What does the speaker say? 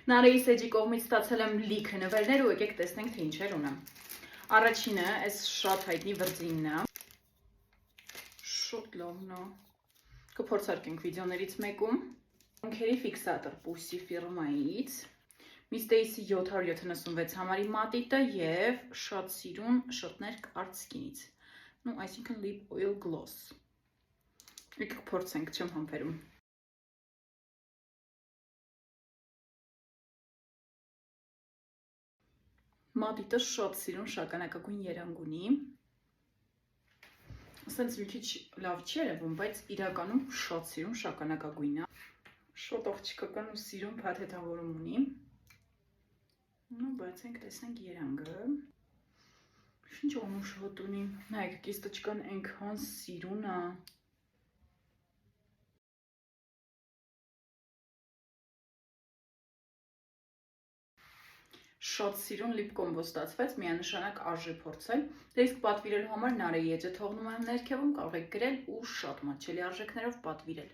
Նարեի Սեջի կողմից ստացել եմ լիքը նվերներ ու եկեք տեսնենք, թե ինչեր ունեմ։ Առաջինը, այս շատ հայտնի վրձինն է։ Շոտ լավն է։ Կփորձարկենք վիդեոներից մեկում։ Ունքերի ֆիքսատոր Pussy ֆիրմայից։ Միստեյսի 776 համարի մատիտը և շատ սիրուն շոտներ կարծքինից։ Ну, այսինքն Lip Oil Gloss։ Եկեք փորձենք, չեմ համբերում։ Մատիտը շատ սիրուն շագանակագույն երանգ ունի։ Ասենց մի քիչ լավ չի երևում, բայց իրականում շատ սիրուն շագանակագույն է։ Շատ աղջիկական ու սիրուն փաթեթավորում ունի։ Ну, բացենք, տեսնենք երանգը։ Ինչ անուշոտ ունի։ Նայեք, կիստочкան այնքան սիրուն է։ Շատ սիրուն լիպ կոմբո ստացվեց, միանշանակ արժե փորձել։ Դե իսկ պատվիրելու համար Նարեի էջը թողնում եմ ներքևում, կարող եք գրել ու շատ մատչելի արժեքներով պատվիրել։